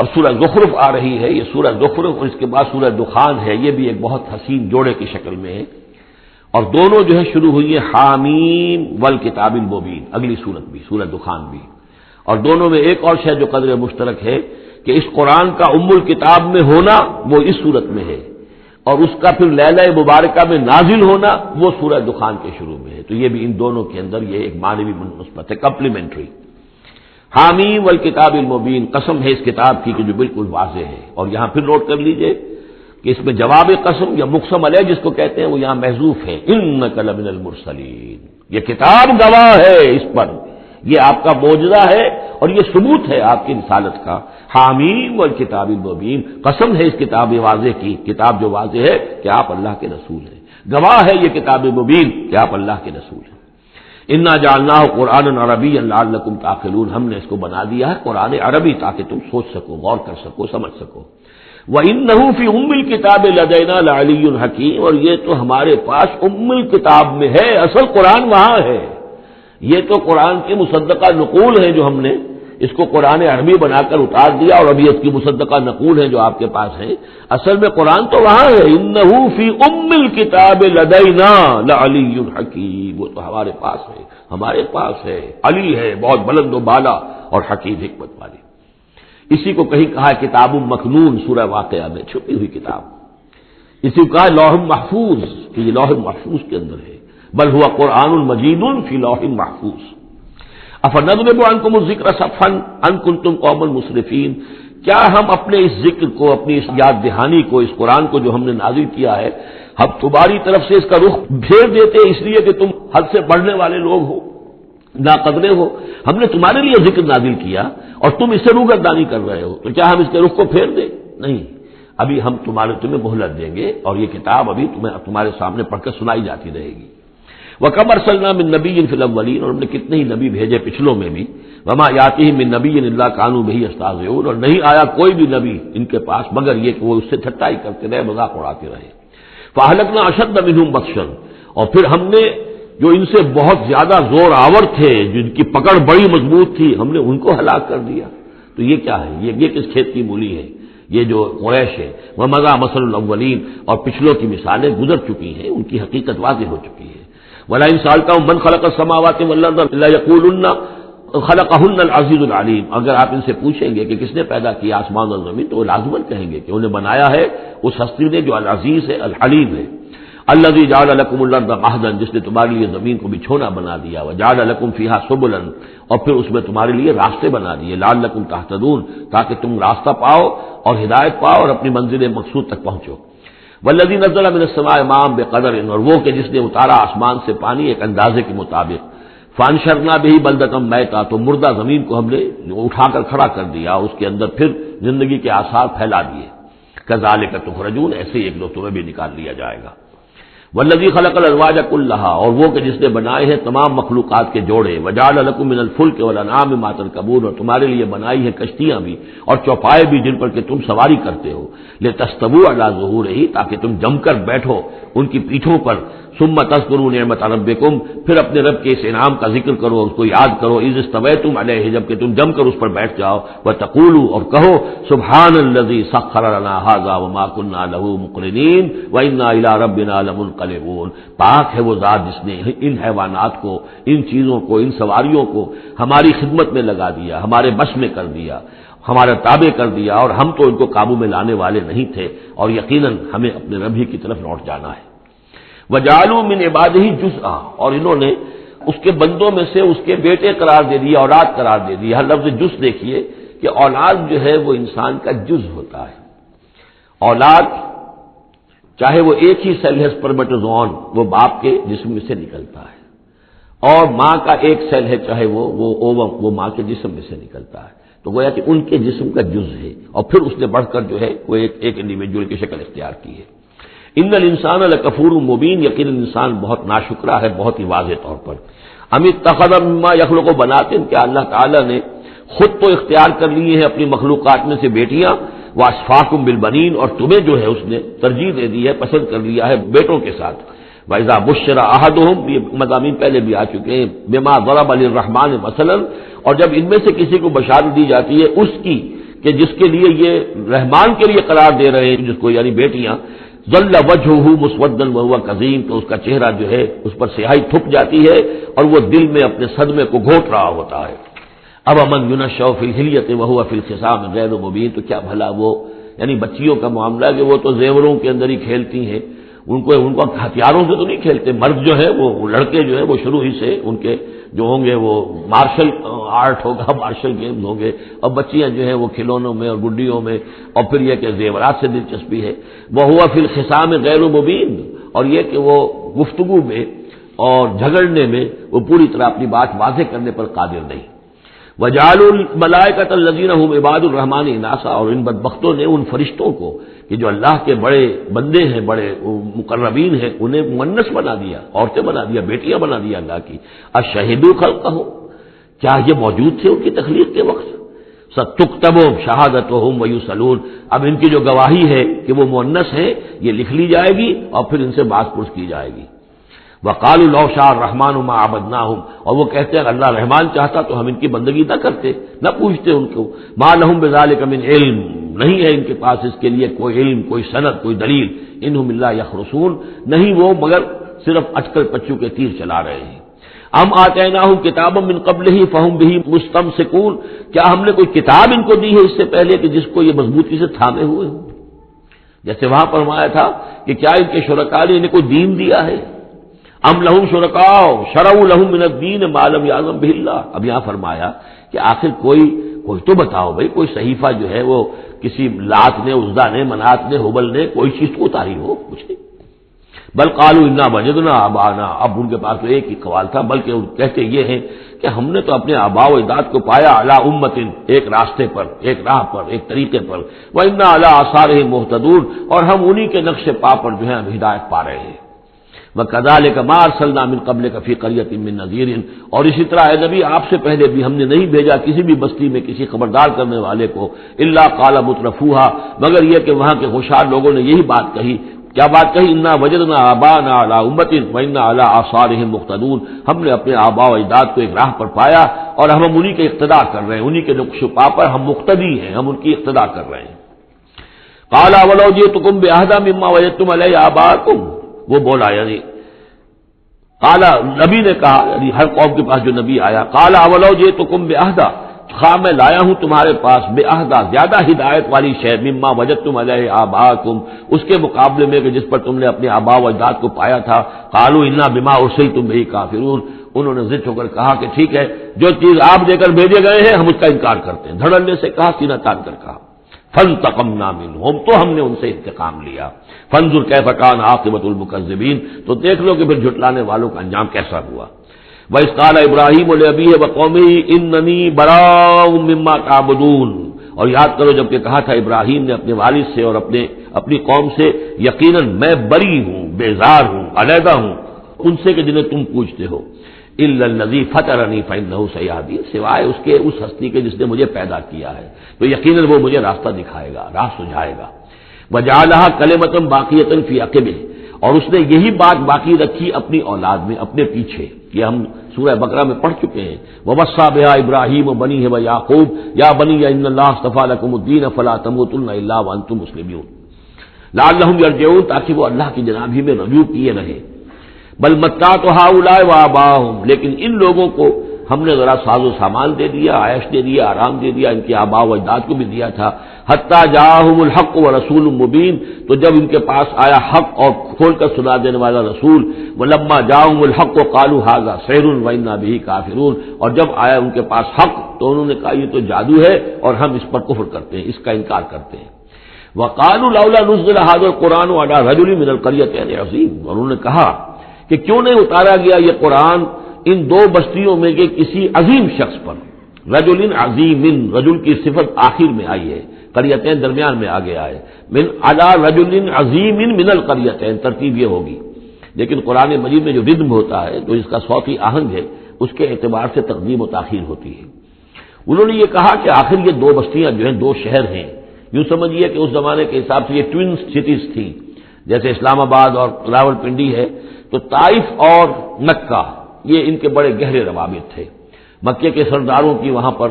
اب سورہ زخرف آ رہی ہے، یہ سورہ زخرف اور اس کے بعد سورہ دخان ہے، یہ بھی ایک بہت حسین جوڑے کی شکل میں ہے، اور دونوں جو ہے شروع ہوئی ہیں حامیم والکتاب المبین، اگلی سورت بھی سورہ دخان بھی، اور دونوں میں ایک اور شے جو قدر مشترک ہے کہ اس قرآن کا ام الکتاب میں ہونا وہ اس سورت میں ہے، اور اس کا پھر لیلہ مبارکہ میں نازل ہونا وہ سورہ دخان کے شروع میں ہے، تو یہ بھی ان دونوں کے اندر یہ ایک معنوی نسبت ہے، کمپلیمنٹری۔ حامیم والکتاب المبین، قسم ہے اس کتاب کی کہ جو بالکل واضح ہے، اور یہاں پھر نوٹ کر لیجئے کہ اس میں جواب قسم یا مقسم علیہ جس کو کہتے ہیں وہ یہاں محذوف ہے، انک لمن المرسلین، یہ کتاب گواہ ہے اس پر، یہ آپ کا معجزہ ہے اور یہ ثبوت ہے آپ کی رسالت کا۔ حامیم والکتاب المبین، قسم ہے اس کتاب واضح کی، کتاب جو واضح ہے کہ آپ اللہ کے رسول ہیں، گواہ ہے یہ کتاب مبین کہ آپ اللہ کے رسول ہیں۔ انا جعلناہ قرآنا عربیا لعلکم تعقلون، ہم نے اس کو بنا دیا ہے قرآن عربی تاکہ تم سوچ سکو، غور کر سکو، سمجھ سکو۔ وَإِنَّهُ فِي أُمِّ الْكِتَابِ لَدَيْنَا لَعَلِيٌّ حَكِيمٌ، اور یہ تو ہمارے پاس ام الکتاب میں ہے، اصل قرآن وہاں ہے، یہ تو قرآن کی مصدقہ نقول ہے جو ہم نے اس کو قرآن عربی بنا کر اتار دیا، اور ابھی اس کی مصدقہ نقول ہے جو آپ کے پاس ہے، اصل میں قرآن تو وہاں ہے۔ اِنَّهُ فِي أُمِّ الْكِتَابِ لَدَيْنَا لَعَلِيٌّ حَكِيمٌ، وہ تو ہمارے پاس ہے، ہمارے پاس ہے، علی ہے، بہت بلند و بالا اور حکیم حکمت والی۔ اسی کو کہیں کہا ہے کتاب مکنون، سورہ واقعہ میں چھپی ہوئی کتاب، اسی کو کہا ہے لوح محفوظ کہ یہ لوح محفوظ کے اندر ہے، بل ہوا قرآن مجید فی لوح محفوظ۔ افنضرب عنکم الذکر صفحا ان کنتم قوما مسرفین، کیا ہم اپنے اس ذکر کو، اپنی اس یاد دہانی کو، اس قرآن کو جو ہم نے نازل کیا ہے، ہم تمہاری طرف سے اس کا رخ پھیر دیتے اس لیے کہ تم حد سے بڑھنے والے لوگ ہو، ناقدرے ہو؟ ہم نے تمہارے لیے ذکر نازل کیا اور تم اس سے روگردانی کر رہے ہو، تو کیا ہم اس کے رخ کو پھیر دیں؟ نہیں، ابھی ہم تمہیں مہلت دیں گے، اور یہ کتاب ابھی تمہارے سامنے پڑھ کر سنائی جاتی رہے گی۔ وَكَمْ أَرْسَلْنَا مِن نَبِيٍّ فِي الْأَوَّلِينَ، اور ہم نے کتنے ہی نبی بھیجے پچھلوں میں بھی، وَمَا يَأْتِيهِم مِّن نَبِيٍّ إِلَّا كَانُوا بِهِ يَسْتَهْزِئُونَ، اور نہیں آیا کوئی بھی نبی ان کے پاس مگر یہ کہ وہ اس سے ٹھٹائی کرتے رہے، مذاق اڑاتے رہے۔ فَأَهْلَكْنَا أَشَدَّ مِنْهُمْ بَطْشًا، اور پھر ہم نے جو ان سے بہت زیادہ زور آور تھے، جن کی پکڑ بڑی مضبوط تھی، ہم نے ان کو ہلاک کر دیا۔ تو یہ کیا ہے؟ یہ کس کھیت کی مولی ہے؟ یہ جو قریش ہے، وَمَضَىٰ مَثَلُ الْأَوَّلِينَ، اور پچھلوں کی مثالیں گزر چکی ہیں، ان کی حقیقت واضح ہو چکی ہے۔ وَلَئِن سَأَلْتَهُم مَّنْ خَلَقَ السَّمَاوَاتِ وَالْأَرْضَ لَيَقُولُنَّ خَلَقَهُنَّ الْعَزِيزُ الْعَلِيمُ، اگر آپ ان سے پوچھیں گے کہ کس نے پیدا کیا آسمان اور زمین، تو وہ لازماً کہیں گے کہ انہیں بنایا ہے اس ہستی نے جو العزیز ہے، الحلیم ہے۔ الذی جعل لکم الارض مہدا، جس نے تمہارے لیے زمین کو بچھونا بنا دیا، وجعل لکم فیہا سبلا، اور پھر اس میں تمہارے لیے راستے بنا دیے، لعلکم تہتدون، تاکہ تم راستہ پاؤ اور ہدایت پاؤ اور اپنی منزل مقصود تک پہنچو۔ والذی نزل من السماء ماء بقدر، اور وہ کہ جس نے اتارا آسمان سے پانی ایک اندازے کے مطابق، فانشرنا به بلدۃ میتا، تو مردہ زمین کو ہم نے اٹھا کر کھڑا کر دیا، اس کے اندر پھر زندگی کے آثار پھیلا دیے۔ کذالک تخرجون، ایسے ہی ایک دو تمہیں بھی نکال لیا جائے گا۔ والذی خلق الازواج کلھا، اور وہ کہ جس نے بنائے ہیں تمام مخلوقات کے جوڑے، وجعل لکم من الفلک والانعام ما ترکبون، اور تمہارے لیے بنائی ہیں کشتیاں بھی اور چوپائے بھی جن پر کہ تم سواری کرتے ہو، لتستووا علی ظہورہ، تاکہ تم جم کر بیٹھو ان کی پیٹھوں پر، ثم تذکروا نعمت ربکم، پھر اپنے رب کے اس انعام کا ذکر کرو، اس کو یاد کرو، اذ استویتم علیہ، جب کہ تم جم کر اس پر بیٹھ جاؤ، وتقولوا، اور کہو، سبحان الذی سخر لنا ھذا وما كنا له مقرنین وانا الی ربنا لمنقلبون، پاک ہے وہ ذات جس نے ان حیوانات کو، ان چیزوں کو، ان سواریوں کو ہماری خدمت میں لگا دیا، ہمارے بس میں کر دیا، ہمارا تابع کر دیا، اور ہم تو ان کو قابو میں لانے والے نہیں تھے، اور یقیناً ہمیں اپنے رب ہی کی طرف لوٹ جانا ہے۔ وَجَعَلُوا مِنْ عِبَادِهِ جُزْءًا، اور انہوں نے اس کے بندوں میں سے اس کے بیٹے قرار دے دیا، اولاد قرار دے دیا۔ ہر لفظ جز دیکھیے کہ اولاد جو ہے وہ انسان کا جز ہوتا ہے۔ اولاد چاہے وہ ایک ہی سیل ہے سپرمیٹوزوئن، وہ باپ کے جسم میں سے نکلتا ہے، اور ماں کا ایک سیل ہے چاہے وہ اووم، وہ ماں کے جسم میں سے نکلتا ہے، تو گویا کہ ان کے جسم کا جز ہے، اور پھر اس نے بڑھ کر جو ہے وہ ایک انڈیویجول کی شکل اختیار کی ہے۔ ان الانسان لکفور مبین، یقیناً انسان بہت ناشکرا ہے، بہت ہی واضح طور پر۔ ام اتخذ مما یخلق بنات، کیا اللہ تعالیٰ نے خود تو اختیار کر لیے ہیں اپنی مخلوقات میں سے بیٹیاں، واسفاکم بالبنین، اور تمہیں جو ہے اس نے ترجیح دے دی ہے، پسند کر لیا ہے بیٹوں کے ساتھ۔ وَإِذَا بُشِّرَ أَحَدُهُمْ، یہ مضامین پہلے بھی آ چکے ہیں، بِمَا ضَرَبَ لِلرَّحْمَٰنِ مَثَلًا، اور جب ان میں سے کسی کو بشارت دی جاتی ہے اس کی کہ جس کے لیے یہ رحمان کے لیے قرار دے رہے ہیں، جس کو یعنی بیٹیاں، ظل وجہہ مسودا وہو کظیم، تو اس کا چہرہ جو ہے اس پر سیاہی تھپ جاتی ہے اور وہ دل میں اپنے صدمے کو گھونٹ رہا ہوتا ہے۔ اب امن ینشأ فی الحلیۃ وہو فی الخصام غیر مبین، تو کیا بھلا وہ یعنی بچیوں کا معاملہ ہے کہ وہ تو زیوروں کے اندر ہی کھیلتی ہیں، ان کو ہتھیاروں سے تو نہیں کھیلتے، مرد جو ہے وہ لڑکے جو ہے وہ شروع ہی سے ان کے جو ہوں گے وہ مارشل آرٹ ہوگا، مارشل گیمز ہوں گے، اور بچیاں جو ہیں وہ کھلونوں میں اور گڈیوں میں، اور پھر یہ کہ زیورات سے دلچسپی ہے۔ وہو فی الخصام غیر مبین، اور یہ کہ وہ گفتگو میں اور جھگڑنے میں وہ پوری طرح اپنی بات واضح کرنے پر قادر نہیں۔ وَجَعَلُوا الْمَلَائِكَةَ الَّذِينَ هُمْ عِبَادُ الرَّحْمَنِ إِنَاثًا، اور ان بدبختوں نے ان فرشتوں کو کہ جو اللہ کے بڑے بندے ہیں، بڑے مقربین ہیں، انہیں مؤنث بنا دیا، عورتیں بنا دیا، بیٹیاں بنا دیا اللہ کی۔ اَشَهِدُوا خَلْقَهُمْ، کیا یہ موجود تھے ان کی تخلیق کے وقت؟ سَتُكْتَبُ شَهَادَتُهُمْ وَيُسْأَلُونَ، اب ان کی جو گواہی ہے کہ وہ مؤنث ہے یہ لکھ لی جائے گی اور پھر ان سے بات پرس کی جائے گی۔ وقالوا لو شاء الرحمن ما عبدناهم، اور وہ کہتے ہیں اللہ رحمان چاہتا تو ہم ان کی بندگی نہ کرتے، نہ پوچھتے ان کو۔ ما لهم بذلك من علم، نہیں ہے ان کے پاس اس کے لیے کوئی علم، کوئی سند، کوئی دلیل۔ انہم الا یخرصون، نہیں وہ مگر صرف اٹکل پچو کے تیر چلا رہے ہیں۔ ام آتیناہم کتابا من قبلہ فہم بہ مستمسکون، کیا ہم نے کوئی کتاب ان کو دی ہے اس سے پہلے کہ جس کو یہ مضبوطی سے تھامے ہوئے ہوں؟ جیسے وہاں فرمایا تھا کہ کیا ان کے شرکاء نے انہیں کوئی دین دیا ہے؟ ام لہم شرکاء شرعوا لہم من الدین ما لم یعظم بہ اللہ، اب یہاں فرمایا کہ آخر کوئی تو بتاؤ بھائی، کوئی صحیفہ جو ہے وہ کسی لات نے، عزا نے، منات نے، ہبل نے کوئی چیز تو اتاری ہو، کچھ نہیں۔ بل قالوا انا وجدنا آباءنا، اب ان کے پاس تو ایک ہی قوال تھا، بلکہ کہتے یہ ہیں کہ ہم نے تو اپنے آباء و اجداد کو پایا علی امت، ایک راستے پر، ایک راہ پر، ایک طریقے پر، وانا علی آثارہم مہتدون، اور ہم انہی کے نقش پا پر جو ہے ہم ہدایت پا رہے ہیں۔ وَكَذَلِكَ مَا أَرْسَلْنَا مِن قَبْلِكَ فِي قَرْيَةٍ مِّن نَذِيرٍ، اور اسی طرح اے نبی آپ سے پہلے بھی ہم نے نہیں بھیجا کسی بھی بستی میں کسی خبردار کرنے والے کو، الا قال مترفوها، مگر یہ کہ وہاں کے ہوشیار لوگوں نے یہی بات کہی، کیا بات کہی؟ انا وجدنا آباءنا علی امۃ وانا علی آثارہم مقتدون، ہم نے اپنے آباء و اجداد کو ایک راہ پر پایا اور ہم انہی کے اقتداء کر رہے ہیں، انہی کے نقش پا پر ہم مقتدی ہیں، ہم ان کی اقتداء کر رہے ہیں۔ قال ولو جئتکم بأہدی مما وجدتم علیہ آباءکم، وہ بولا یعنی قال نبی نے کہا، یعنی ہر قوم کے پاس جو نبی آیا، قال اولو جئتکم بأہدی، خواہ میں لایا ہوں تمہارے پاس بأہدی، زیادہ ہدایت والی شے، مما وجدتم علیہ آباءکم، اس کے مقابلے میں کہ جس پر تم نے اپنے آباء و اجداد کو پایا تھا۔ قالوا انا بما ارسلتم بہ کافرون، انہوں نے ضد ہو کر کہا کہ ٹھیک ہے، جو چیز آپ دے کر بھیجے گئے ہیں ہم اس کا انکار کرتے ہیں، دھڑلے سے کہا، سینہ تان کر کہا۔ فانتقمنا منہم، تو ہم نے ان سے انتقام لیا۔ فانظر کیف کان عاقبۃ المکذبین، تو دیکھ لو کہ پھر جھٹلانے والوں کا انجام کیسا ہوا۔ وَإِذْ قَالَ إِبْرَاهِيمُ لِأَبِيهِ وَقَوْمِهِ إِنَّنِي بَرَاءٌ مِّمَّا تَعْبُدُونَ، اور یاد کرو جب کہ کہا تھا ابراہیم نے اپنے والد سے اور اپنی قوم سے، یقیناً میں بری ہوں، بیزار ہوں، علیحدہ ہوں ان سے کہ جنہیں تم پوجتے ہو، إِلَّا الَّذِي فَطَرَنِي فَإِنَّهُ سَيَهْدِينِ، سوائے اس کے اس ہستی کے جس نے مجھے پیدا کیا ہے تو یقیناً وہ مجھے راستہ دکھائے گا، راہ سجھائے گا۔ وَجَعَلَهَا كَلِمَةً بَاقِيَةً فِي عَقِبِهِ، اور اس نے یہی بات باقی رکھی اپنی اولاد میں، اپنے پیچھے، یہ ہم سورہ بقرہ میں پڑھ چکے ہیں۔ وَوَصَّىٰ بِهَا إِبْرَاهِيمُ بَنِيهِ وَيَعْقُوبُ يَا بَنِيَّ إِنَّ اللَّهَ اصْطَفَىٰ لَكُمُ الدِّينَ فَلَا تَمُوتُنَّ إِلَّا وَأَنتُم مُّسْلِمُونَ لَعَلَّهُمْ يَرْجِعُونَ، تاکہ وہ اللہ کی جناب ہی میں رجوع کیے رہے۔ بل متعت هؤلاء وآباءهم، لیکن ان لوگوں کو ہم نے ذرا ساز و سامان دے دیا، عائش دے دیا، آرام دے دیا، ان کے آباء و اجداد کو بھی دیا تھا۔ حتی جاءہم الحق ورسول مبین، تو جب ان کے پاس آیا حق اور کھول کر سنا دینے والا رسول، ولما جاءہم الحق قالوا ھذا سحر وانا بہ کافرون، اور جب آیا ان کے پاس حق تو انہوں نے کہا یہ تو جادو ہے اور ہم اس پر کفر کرتے ہیں، اس کا انکار کرتے ہیں۔ وقالوا لولا نزل ھذا القرآن علی رجل من القريتين عظیم، اور انہوں نے کہا کہ کیوں نہیں اتارا گیا یہ قرآن ان دو بستیوں میں کے کسی عظیم شخص پر۔ رجل عظیم، رجل کی صفت آخر میں آئی ہے، قریتین درمیان میں آگے آئے، من علی رجل عظیم من القریتین، ترتیب یہ ہوگی، لیکن قرآن مجید میں جو ردم ہوتا ہے تو اس کا صوتی آہنگ ہے، اس کے اعتبار سے تقدیم و تاخیر ہوتی ہے۔ انہوں نے یہ کہا کہ آخر یہ دو بستیاں جو ہیں دو شہر ہیں، یوں سمجھیے کہ اس زمانے کے حساب سے یہ ٹوین سٹیز تھیں، جیسے اسلام آباد اور راول پنڈی ہے، تو طائف اور مکہ یہ ان کے بڑے گہرے روابط تھے۔ مکے کے سرداروں کی وہاں پر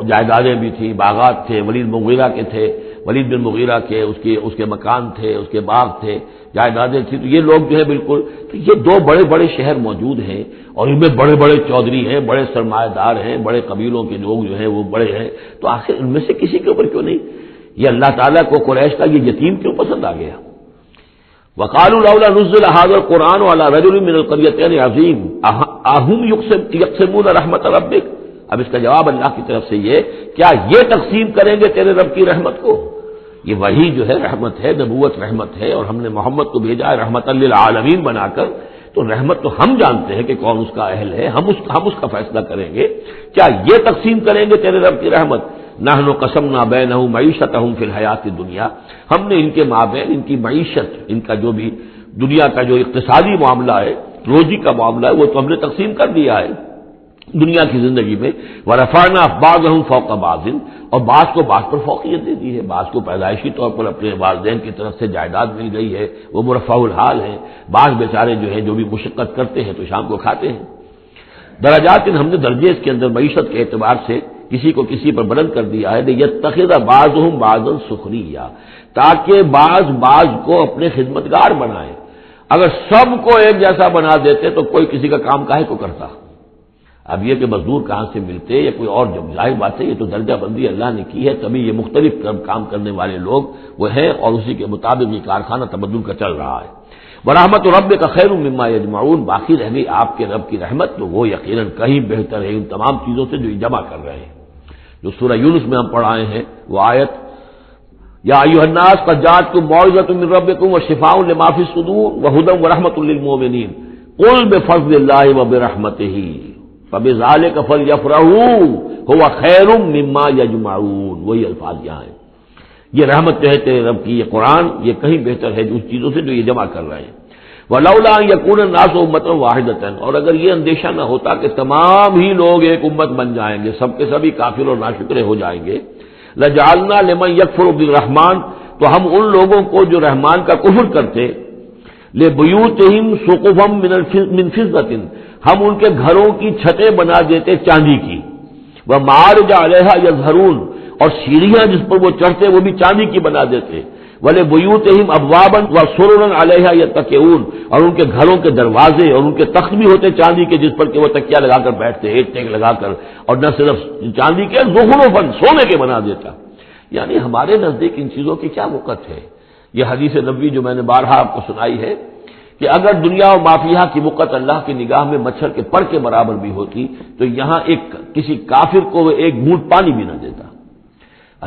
جائیدادیں بھی تھیں، باغات تھے، ولید مغیرہ کے تھے، ولید بن مغیرہ کے اس کے مکان تھے، اس کے باغ تھے، جائیدادیں تھیں، تو یہ لوگ جو ہے بالکل، تو یہ دو بڑے بڑے شہر موجود ہیں اور ان میں بڑے بڑے چودھری ہیں، بڑے سرمایہ دار ہیں، بڑے قبیلوں کے لوگ جو ہیں وہ بڑے ہیں، تو آخر ان میں سے کسی کے اوپر کیوں نہیں؟ یہ اللہ تعالیٰ کو قریش کا یہ یتیم کیوں پسند آ گیا؟ وقالوا لولا نزل هذا القرآن على رجل من القريتين عظيم اهم يقسمون رحمت ربك۔ اب اس کا جواب اللہ کی طرف سے یہ، کیا یہ تقسیم کریں گے تیرے رب کی رحمت کو؟ یہ وہی جو ہے رحمت ہے، نبوت رحمت ہے، اور ہم نے محمد کو بھیجا ہے رحمت للعالمین بنا کر، تو رحمت تو ہم جانتے ہیں کہ کون اس کا اہل ہے، ہم اس کا فیصلہ کریں گے۔ کیا یہ تقسیم کریں گے تیرے رب کی رحمت؟ نحن قسمنا بینہم معیشتہم فی الحیات الدنیا، ہم نے ان کے مابین ان کی معیشت، ان کا جو بھی دنیا کا جو اقتصادی معاملہ ہے، روزی کا معاملہ ہے، وہ تو ہم نے تقسیم کر دیا ہے دنیا کی زندگی میں۔ ورفعنا بعضهم فوق بعض، اور بعض کو بعض پر فوقیت دے دی ہے، بعض کو پیدائشی طور پر اپنے والدین کی طرف سے جائیداد مل گئی ہے، وہ مرفع الحال ہیں، بعض بیچارے جو ہیں جو بھی مشقت کرتے ہیں تو شام کو کھاتے ہیں۔ درجات، ہم نے درجے اس کے اندر معیشت کے اعتبار سے کسی کو کسی پر بلند کر دیا ہے، یتخذ بعضهم بعضا سخریا، تاکہ بعض کو اپنے خدمتگار بنائیں۔ اگر سب کو ایک جیسا بنا دیتے تو کوئی کسی کا کام کاہے کو کرتا؟ اب یہ کہ مزدور کہاں سے ملتے یا کوئی اور، جب ظاہر بات ہے یہ تو درجہ بندی اللہ نے کی ہے، تبھی یہ مختلف کام کرنے والے لوگ وہ ہیں، اور اسی کے مطابق یہ کارخانہ تبدل کا چل رہا ہے۔ ورحمت ربک خیر مما یجمعون، باقی رہ گئی آپ کے رب کی رحمت، تو وہ یقیناً کہیں بہتر ہے ان تمام چیزوں سے جو یہ جمع کر رہے ہیں۔ جو سورہ یونس میں ہم پڑھائے ہیں وہ آیت، یا ایھا الناس قد جاءتکم موعظۃ من ربکم وشفاء لما فی الصدور وہدی ورحمۃ للمؤمنین قل بفضل اللہ وبرحمتہ فبذلک فلیفرحوا ھو خیر مما یجمعون، وہی الفاظ یہاں ہیں۔ یہ رحمت جو ہے تیرے رب کی، یہ قرآن، یہ کہیں بہتر ہے اس چیزوں سے جو یہ جمع کر رہے ہیں۔ وَلَوْلَا أَن يَكُونَ النَّاسُ أُمَّةً وَاحِدَةً، اور اگر یہ اندیشہ نہ ہوتا کہ تمام ہی لوگ ایک امت بن جائیں گے، سب کے سبھی کافر اور ناشکرے ہو جائیں گے، لَجَعَلْنَا لِمَن يَكْفُرُ بِالرَّحْمَٰنِ، تو ہم ان لوگوں کو جو رحمان کا کفر کرتے، لِبُيُوتِهِمْ سُقُفًا مِّن فِضَّةٍ، ہم ان کے گھروں کی چھتیں بنا دیتے چاندی کی، وَمَعَارِجَ عَلَيْهَا يَظْهَرُونَ، اور سیڑھیاں جس پر وہ چڑھتے وہ بھی چاندی کی بنا دیتے، وَلِبُيُوتِهِمْ أَبْوَابًا وَسُرُرًا عَلَيْهَا يَتَّكِئُونَ، اور ان کے گھروں کے دروازے اور ان کے تخت بھی ہوتے چاندی کے جس پر کہ وہ تکیہ لگا کر بیٹھتے، ایک ٹیک لگا کر، اور نہ صرف چاندی کے، زخرفاً، سونے کے بنا دیتا۔ یعنی ہمارے نزدیک ان چیزوں کی کیا وقت ہے؟ یہ حدیث نبوی جو میں نے بارہا آپ کو سنائی ہے کہ اگر دنیا و مافیہ کی وقت اللہ کی نگاہ میں مچھر کے پر کے برابر بھی ہوتی تو یہاں کسی کافر کو وہ ایک گھونٹ پانی بھی نہ دیتا۔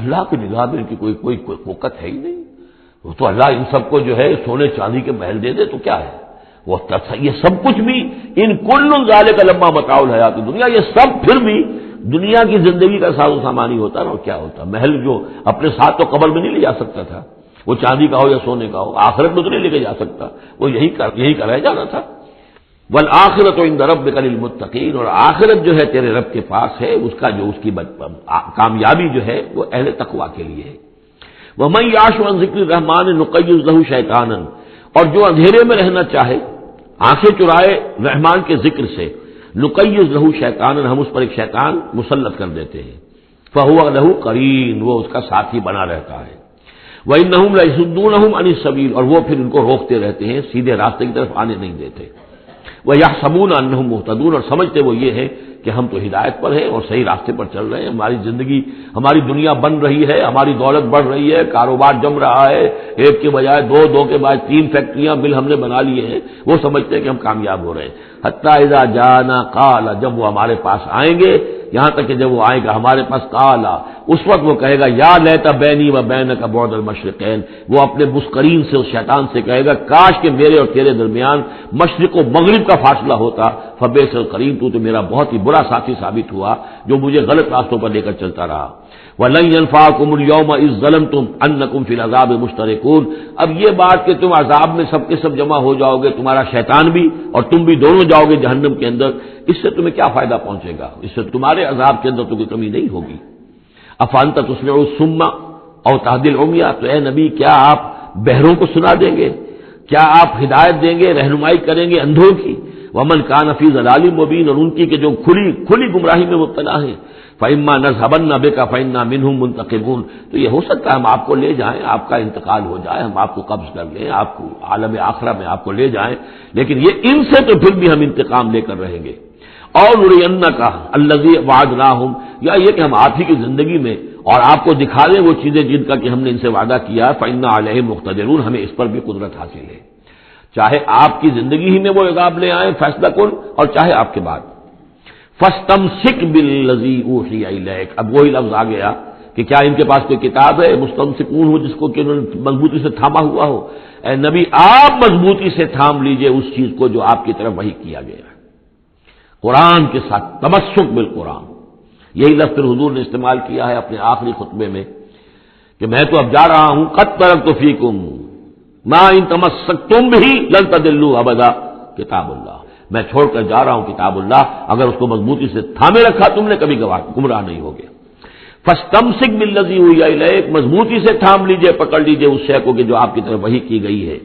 اللہ کی نگاہ میں ان کی کوئی وقت ہے ہی نہیں، وہ تو اللہ ان سب کو جو ہے سونے چاندی کے محل دے دے تو کیا ہے، وہ یہ سب کچھ بھی، ان کل ذالک لما متاع الحیات الدنیا، یہ سب پھر بھی دنیا کی زندگی کا ساز و سامان ہی ہوتا نا، اور کیا ہوتا؟ محل جو اپنے ساتھ تو قبر میں نہیں لے جا سکتا تھا، وہ چاندی کا ہو یا سونے کا ہو، آخرت میں تو نہیں لے کے جا سکتا، وہ یہی کا رہ جانا تھا۔ والآخرۃ عند ربک للمتقین، اور آخرت جو ہے تیرے رب کے پاس ہے، اس کا جو اس کی کامیابی جو ہے وہ اہل تقوی کے لیے ہے۔ وَمَن يَعْشُ عَن ذِكْرِ الرَّحْمَٰنِ نُقَيِّضْ لَهُ شَيْطَانًا، اور جو اندھیرے میں رہنا چاہے، آنکھیں چرائے رحمان کے ذکر سے، نُقَيِّضْ لَهُ شَيْطَانًا، ہم اس پر ایک شیطان مسلط کر دیتے ہیں، فَهُوَ لَهُ قَرِينٌ، وہ اس کا ساتھی بنا رہتا ہے، وَإِنَّهُمْ لَيَصُدُّونَهُمْ عَنِ السَّبِيلِ، اور وہ پھر ان کو روکتے رہتے ہیں، سیدھے راستے کی طرف آنے نہیں دیتے، وَيَحْسَبُونَ أَنَّهُمْ مُهْتَدُونَ، اور سمجھتے وہ یہ ہے کہ ہم تو ہدایت پر ہیں اور صحیح راستے پر چل رہے ہیں، ہماری زندگی، ہماری دنیا بن رہی ہے، ہماری دولت بڑھ رہی ہے، کاروبار جم رہا ہے، ایک کے بجائے دو کے بعد 3 فیکٹریاں مل ہم نے بنا لیے ہیں، وہ سمجھتے ہیں کہ ہم کامیاب ہو رہے ہیں۔ حتیٰ اذا جانا قال، جب وہ ہمارے پاس آئیں گے، یہاں تک کہ جب وہ آئے گا ہمارے پاس، قال، اس وقت وہ کہے گا یا لیت بینی و بینک بعد المشرقین، وہ اپنے مسکرین سے، اس شیطان سے کہے گا کاش کہ میرے اور تیرے درمیان مشرق و مغرب کا فاصلہ ہوتا، فبئس القرین، تو میرا بہت ہی برا ساتھی ثابت ہوا جو مجھے غلط راستوں پر لے کر چلتا رہا۔ وَلَن يَنفَعَكُمُ الْيَوْمَ إِذ ظَّلَمْتُمْ أَنَّكُمْ فِي الْعَذَابِ مُشْتَرِكُونَ، اب یہ بات کہ تم عذاب میں سب کے سب جمع ہو جاؤ گے، تمہارا شیطان بھی اور تم بھی دونوں جاؤ گے جہنم کے اندر، اس سے تمہیں کیا فائدہ پہنچے گا؟ اس سے تمہارے عذاب کے اندر تو کوئی کمی نہیں ہوگی۔ أَفَأَنْتَ تُسْمِعُ الصُّمَّ أَوْ تَهْدِي الْعُمْيَ، تو اے نبی کیا آپ بہروں کو سنا دیں گے؟ کیا آپ ہدایت دیں گے، رہنمائی کریں گے اندھوں کی؟ وَمَنْ كَانَ فِي ضَلَالٍ مُبِينٍ، اور ان کی کہ جو کھلی گمراہی میں مبتلا ہیں، فَإِمَّا نَذْهَبَنَّ بِكَ فَإِنَّا مِنْهُمْ مُنْتَقِمُونَ، تو یہ ہو سکتا ہے ہم آپ کو لے جائیں، آپ کا انتقال ہو جائے، ہم آپ کو قبض کر لیں، آپ کو عالم آخرہ میں آپ کو لے جائیں، لیکن یہ ان سے تو پھر بھی ہم انتقام لے کر رہیں گے۔ اور نُرِيَنَّكَ الَّذِي وَعَدْنَاهُمْ، یا یہ کہ ہم آپ ہی کی زندگی میں اور آپ کو دکھا دیں وہ چیزیں جن کا کہ ہم نے ان سے وعدہ کیا، فَإِنَّا عَلَيْهِمْ مُقْتَدِرُونَ، ہمیں اس پر بھی قدرت حاصل ہے، چاہے آپ کی زندگی ہی میں وہ عذاب لے آئیں فیصلہ کن، اور چاہے آپ کے بعد۔ فَاسْتَمْسِكْ بِالَّذِي أُوحِيَ إِلَيْكَ، اب وہی لفظ آ گیا کہ کیا ان کے پاس کوئی کتاب ہے مستمسکون ہو جس کو کہ انہوں نے مضبوطی سے تھاما ہوا ہو؟ اے نبی آپ مضبوطی سے تھام لیجئے اس چیز کو جو آپ کی طرف وحی کیا گیا ہے، قرآن کے ساتھ تمسک بالقرآن۔ یہی لفظ پھر حضور نے استعمال کیا ہے اپنے آخری خطبے میں کہ میں تو اب جا رہا ہوں، قد ترکت فیکم ما ان تمسکتم بہ لن تضلوا ابدا، کتاب اللہ، میں چھوڑ کر جا رہا ہوں کتاب اللہ، اگر اس کو مضبوطی سے تھامے رکھا تم نے کبھی گمراہ نہیں ہوگے۔ فاستمسک بالذی اوحی الیک، مضبوطی سے تھام لیجئے، پکڑ لیجئے اس شے کو کہ جو آپ کی طرف وحی کی گئی ہے۔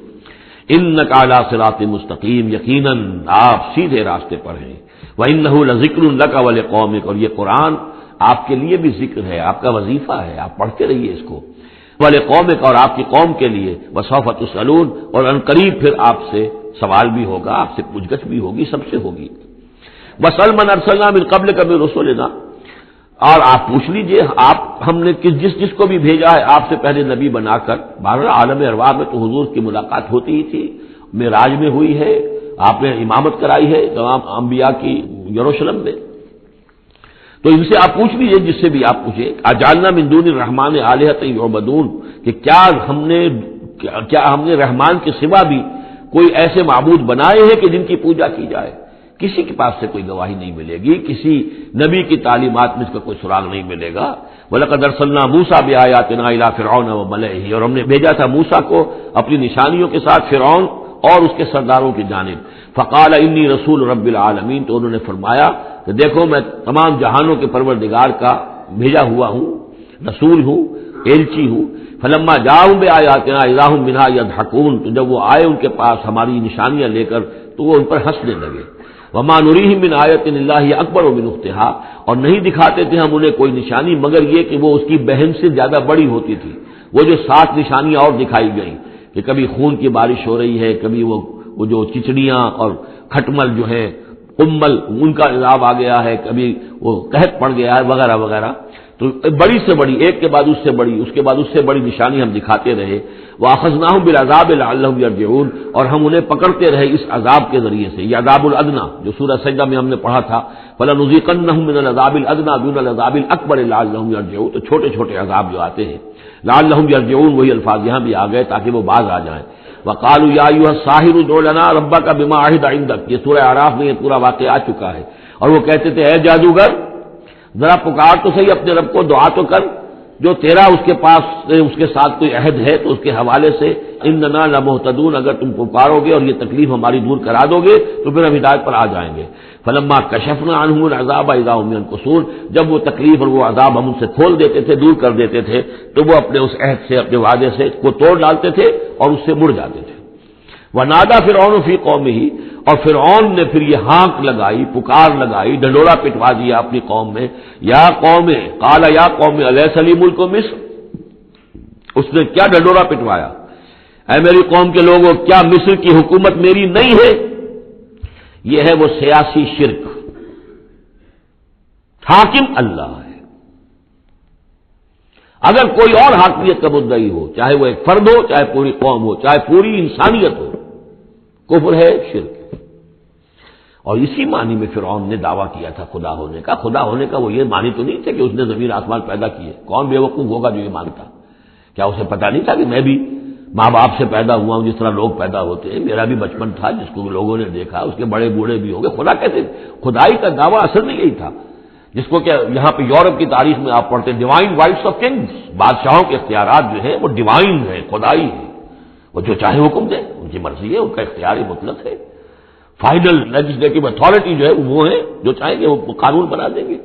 انک علی صراط مستقیم، یقیناً آپ سیدھے راستے پر ہیں۔ وانہ لذکر لک ولقومک، اور یہ قرآن آپ کے لیے بھی ذکر ہے، آپ کا وظیفہ ہے، آپ پڑھتے رہیے اس کو۔ ولقومک، اور آپ کی قوم کے لیے۔ وسوف تسألون، اور عنقریب پھر آپ سے سوال بھی ہوگا، آپ سے پوچھ گچھ بھی ہوگی، سب سے ہوگی۔ وَاسْأَلْ مَنْ أَرْسَلْنَا مِنْ قَبْلِكَ مِنْ رُسُلِنَا، اور آپ پوچھ لیجئے آپ ہم نے جس کو بھی بھیجا ہے آپ سے پہلے نبی بنا کر۔ بہرحال عالم ارواح میں تو حضور کی ملاقات ہوتی ہی تھی، معراج میں ہوئی ہے، آپ نے امامت کرائی ہے تمام انبیاء کی یروشلم میں، تو ان سے آپ پوچھ لیجئے جس سے بھی آپ پوچھیں۔ اجعلنا من دون الرحمن آلہۃ یعبدون، کہ کیا ہم نے رحمان کے سوا بھی کوئی ایسے معبود بنائے ہیں کہ جن کی پوجا کی جائے؟ کسی کے پاس سے کوئی گواہی نہیں ملے گی، کسی نبی کی تعلیمات میں اس کا کوئی سراغ نہیں ملے گا۔ وَلَقَدْ أَرْسَلْنَا مُوسَىٰ بِآيَاتِنَا إِلَىٰ فِرْعَوْنَ وَمَلَئِهِ، اور ہم نے بھیجا تھا موسیٰ کو اپنی نشانیوں کے ساتھ فرعون اور اس کے سرداروں کی جانب۔ فَقَالَ إِنِّي رَسُولُ رَبِّ الْعَالَمِينَ، تو انہوں نے فرمایا کہ دیکھو میں تمام جہانوں کے پروردگار کا بھیجا ہوا ہوں، رسول ہوں، ایلچی ہوں۔ فلما جاؤں بآیاتنا اذا هم منها يضحكون، تو جب وہ آئے ان کے پاس ہماری نشانیاں لے کر تو وہ ان پر ہنسنے لگے۔ وما نريهم من آیۃ الا هي اکبر من اختها، اور نہیں دکھاتے تھے ہم انہیں کوئی نشانی مگر یہ کہ وہ اس کی بہن سے زیادہ بڑی ہوتی تھی۔ وہ جو 7 نشانیاں اور دکھائی گئیں کہ کبھی خون کی بارش ہو رہی ہے، کبھی وہ جو چچڑیاں اور کھٹمل جو ہے قمل ان کا عذاب آ گیا ہے، کبھی وہ قحط پڑ گیا ہے وغیرہ وغیرہ، تو بڑی سے بڑی ایک کے بعد اس سے بڑی، اس کے بعد اس سے بڑی نشانی ہم دکھاتے رہے۔ وَأَخَذْنَاهُمْ بِالْعَذَابِ لَعَلَّهُمْ يَرْجِعُونَ، اور ہم انہیں پکڑتے رہے اس عذاب کے ذریعے سے، یہ عذاب الادنیٰ جو سورہ سجدہ میں ہم نے پڑھا تھا، فَلَنُذِيقَنَّهُم مِّنَ الْعَذَابِ الْأَدْنَىٰ دُونَ الْعَذَابِ الْأَكْبَرِ لَعَلَّهُمْ يَرْجِعُونَ، تو چھوٹے چھوٹے عذاب جو آتے ہیں لَعَلَّهُمْ يَرْجِعُونَ، وہی الفاظ یہاں بھی آ گئے تاکہ وہ باز آ جائیں۔ وَقَالُوا يَا أَيُّهَا السَّاحِرُ ادْعُ لَنَا رَبَّكَ بِمَا عَهِدَ عِندَكَ، یہ سورہ اعراف میں یہ پورا واقعہ آ چکا ہے، اور وہ کہتے تھے اے جادوگر ذرا پکار تو صحیح اپنے رب کو، دعا تو کر جو تیرا اس کے پاس اس کے ساتھ کوئی عہد ہے تو اس کے حوالے سے اننا لمہتدون، اگر تم پکارو گے اور یہ تکلیف ہماری دور کرا دو گے تو پھر ہم ہدایت پر آ جائیں گے۔ فلما کشفنا عنہم العذاب اذا هم ينكثون، جب وہ تکلیف اور وہ عذاب ہم ان سے کھول دیتے تھے، دور کر دیتے تھے، تو وہ اپنے اس عہد سے، اپنے وعدے سے کو توڑ ڈالتے تھے اور اس سے مڑ جاتے تھے۔ ونادى فرعون فی قومه، اور فرعون نے پھر یہ ہانک لگائی، پکار لگائی، ڈنڈورا پٹوا دیا اپنی قوم میں، یا قوم، قال یا قوم الیس لی ملک مصر، اس نے کیا ڈنڈورا پٹوایا، اے میری قوم کے لوگوں کیا مصر کی حکومت میری نہیں ہے؟ یہ ہے وہ سیاسی شرک، حاکم اللہ ہے، اگر کوئی اور حاکمیت کا مدعی ہو، چاہے وہ ایک فرد ہو، چاہے پوری قوم ہو، چاہے پوری انسانیت ہو، کفر ہے، شرک ہے۔ اور اسی معنی میں فرعون نے دعویٰ کیا تھا خدا ہونے کا۔ خدا ہونے کا وہ یہ معنی تو نہیں تھا کہ اس نے زمین آسمان پیدا کیے، کون بیوقوف ہوگا جو یہ مانتا؟ کیا اسے پتہ نہیں تھا کہ میں بھی ماں باپ سے پیدا ہوا ہوں جس طرح لوگ پیدا ہوتے ہیں، میرا بھی بچپن تھا جس کو لوگوں نے دیکھا، اس کے بڑے بوڑھے بھی ہوں گے، خدا کیسے؟ خدائی کا دعویٰ اصل میں یہی تھا جس کو کہ یہاں پہ یورپ کی تاریخ میں آپ پڑھتے ہیں ڈیوائن رائٹس آف کنگز، بادشاہوں کے اختیارات جو ہیں وہ ڈیوائن ہیں، خدائی ہے، وہ جو چاہے حکم دے، ان کی مرضی ہے، ان کا اختیار مطلق ہے، فائنل لیجسلیٹو اتھارٹی جو ہے وہ ہے، جو چاہیں گے وہ قانون بنا دیں گے۔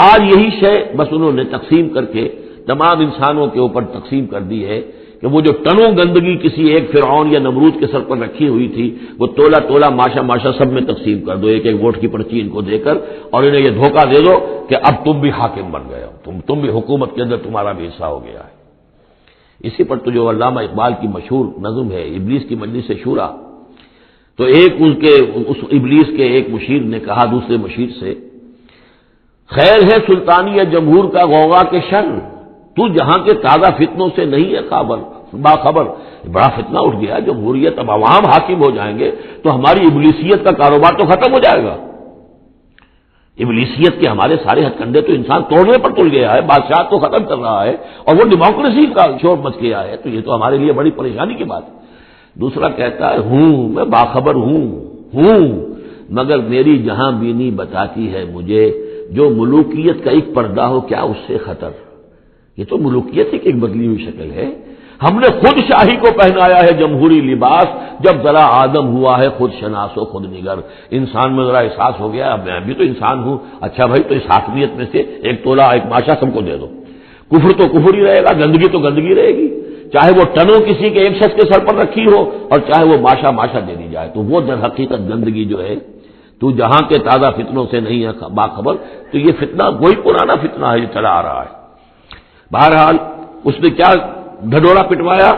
آج یہی شے بس انہوں نے تقسیم کر کے تمام انسانوں کے اوپر تقسیم کر دی ہے کہ کہ وہ جو ٹنوں گندگی کسی ایک فرعون یا نمرود کے سر پر رکھی ہوئی تھی وہ تولا تولا ماشا ماشا سب میں تقسیم کر دو، ایک ایک ووٹ کی پرچی ان کو دے کر، اور انہیں یہ دھوکہ دے دو کہ اب تم بھی حاکم بن گئے ہو، تم بھی حکومت کے اندر تمہارا بھی حصہ ہو گیا ہے۔ اسی پر تو جو علامہ اقبال کی مشہور نظم ہے ابلیس کی مجلس شورا، تو ایک اس ابلیس کے ایک مشیر نے کہا دوسرے مشیر سے، خیر ہے سلطانی جمہور کا غوغا کے شن، تو جہاں کے تازہ فتنوں سے نہیں ہے باخبر۔ بڑا فتنہ اٹھ گیا، جمہوریت، اب عوام حاکم ہو جائیں گے تو ہماری ابلیسیت کا کاروبار تو ختم ہو جائے گا۔ ابلیسیت کے ہمارے سارے ہتھ کنڈے تو انسان توڑنے پر تل گیا ہے، بادشاہ کو ختم کر رہا ہے، اور وہ ڈیموکریسی کا شور مچ گیا ہے، تو یہ تو ہمارے لیے بڑی پریشانی کی بات ہے۔ دوسرا کہتا ہے میں باخبر ہوں مگر میری جہاں بینی بتاتی ہے مجھے، جو ملوکیت کا ایک پردہ ہو کیا اس سے خطر۔ یہ تو ملوکیت کی ایک بدلی ہوئی شکل ہے۔ ہم نے خود شاہی کو پہنایا ہے جمہوری لباس، جب ذرا آدم ہوا ہے خود شناس و خود نگر۔ انسان میں ذرا احساس ہو گیا میں بھی تو انسان ہوں، اچھا بھائی تو اس حاکمیت میں سے ایک تولا ایک ماشا سب کو دے دو۔ کفر تو کفر ہی رہے گا، گندگی تو گندگی رہے گی، چاہے وہ ٹنوں کسی کے ایک شخص کے سر پر رکھی ہو اور چاہے وہ ماشا ماشا دے دی جائے، تو وہ در حقیقت گندگی جو ہے، تو جہاں کے تازہ فتنوں سے نہیں ہے باخبر، تو یہ فتنہ وہی پرانا فتنہ ہے جو چلا آ رہا ہے۔ بہرحال اس نے کیا ڈھڈورا پٹوایا،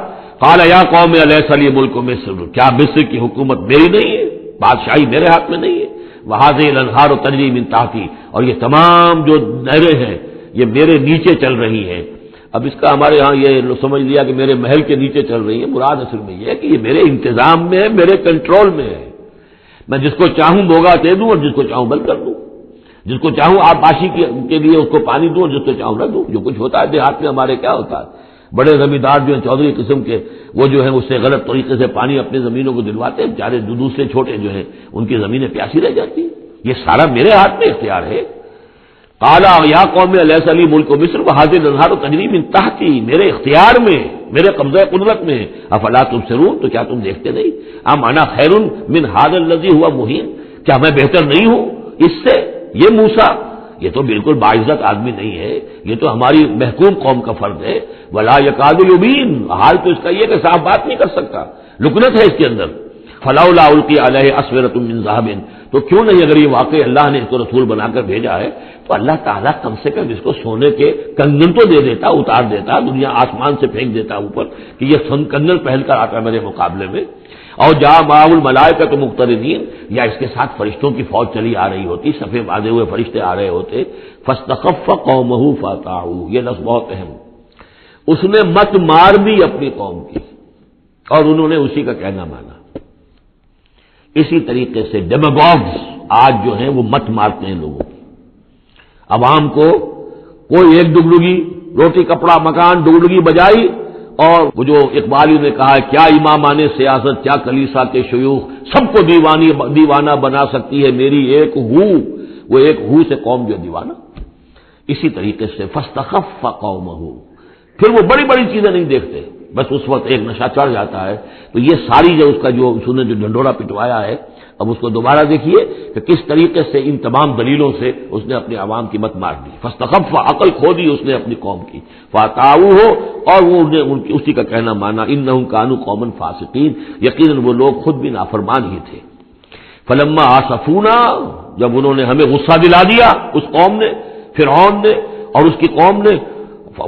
قال یا قوم الیس لی ملک مصر، کیا مصر کی حکومت میری نہیں ہے، بادشاہی میرے ہاتھ میں نہیں ہے، وہذہ الانہار تجری من تحتی، اور یہ تمام جو نہریں ہیں یہ میرے نیچے چل رہی ہیں۔ اب اس کا ہمارے ہاں یہ سمجھ لیا کہ میرے محل کے نیچے چل رہی ہے، مراد اصل میں یہ ہے کہ یہ میرے انتظام میں ہے، میرے کنٹرول میں ہے، میں جس کو چاہوں بوگا دے دوں اور جس کو چاہوں بند کر دوں، جس کو چاہوں آبپاشی کے لیے اس کو پانی دوں اور جس کو چاہوں نہ دوں۔ جو کچھ ہوتا ہے دیہات میں ہمارے کیا ہوتا ہے، بڑے زمیندار جو ہیں چودھری قسم کے، وہ جو ہیں اس سے غلط طریقے سے پانی اپنی زمینوں کو دلواتے ہیں، بیچارے دوسرے چھوٹے جو ہیں ان کی زمینیں پیاسی رہ جاتی ہیں۔ یہ سارا میرے ہاتھ میں اختیار ہے۔ قال یا قوم الیس لی ملک مصر وہذہ الانہار تجری من تحتی، میرے اختیار میں، میرے قبضہ قدرت میں، افلا تبصرون، تو کیا تم دیکھتے نہیں؟ ام انا خیر من ھذا الذی هو مہین، کیا میں بہتر نہیں ہوں اس سے؟ یہ موسیٰ یہ تو بالکل باعزت آدمی نہیں ہے، یہ تو ہماری محکوم قوم کا فرد ہے۔ ولا یکاد یبین، حال تو اس کا یہ کہ صاف بات نہیں کر سکتا، لکنت ہے اس کے اندر۔ فلولا القی علیہ اسورۃ من ذہب، تو کیوں نہیں اگر یہ واقعی اللہ نے اس کو رسول بنا کر بھیجا ہے تو اللہ تعالیٰ کم سے کم اس کو سونے کے کنگن تو دے دیتا، اتار دیتا، دنیا آسمان سے پھینک دیتا اوپر کہ یہ کنگن پہن کر آتا میرے مقابلے میں، اور جا معه الملائکۃ مقترنین، یا اس کے ساتھ فرشتوں کی فوج چلی آ رہی ہوتی، صفے باندھے ہوئے فرشتے آ رہے ہوتے۔ فاستخف قومه فاطاعوه، یہ لفظ بہت اہم، اس نے مت مار دی اپنی قوم کی اور انہوں نے اسی کا کہنا مانا۔ اسی طریقے سے ڈیماگوگز آج جو ہیں وہ مت مارتے ہیں لوگوں کی، عوام کو کوئی ایک ڈگڈگی روٹی کپڑا مکان ڈگڈگی بجائی، اور وہ جو اقبالی نے کہا ہے کیا امامان سیاست کیا کلیسا کے شیوخ، سب کو دیوانہ بنا سکتی ہے میری ایک ہو، وہ ایک ہو سے قوم جو دیوانہ۔ اسی طریقے سے فاستخف قومہ، پھر وہ بڑی بڑی چیزیں نہیں دیکھتے، بس اس وقت ایک نشہ چڑھ جاتا ہے۔ تو یہ ساری جو اس کا جو اس نے جو ڈنڈورا پٹوایا ہے، اب اس کو دوبارہ دیکھیے کہ کس طریقے سے ان تمام دلیلوں سے اس نے اپنے عوام کی مت مار دی۔ فاستخف، عقل کھو دی اس نے اپنی قوم کی، فاطاعوہ، اور وہ نے اسی کا کہنا مانا، انہم کانوا قوما فاسقین، یقیناً وہ لوگ خود بھی نافرمان ہی تھے۔ فلما آسفونا، جب انہوں نے ہمیں غصہ دلا دیا، اس قوم نے، فرعون نے اور اس کی قوم نے،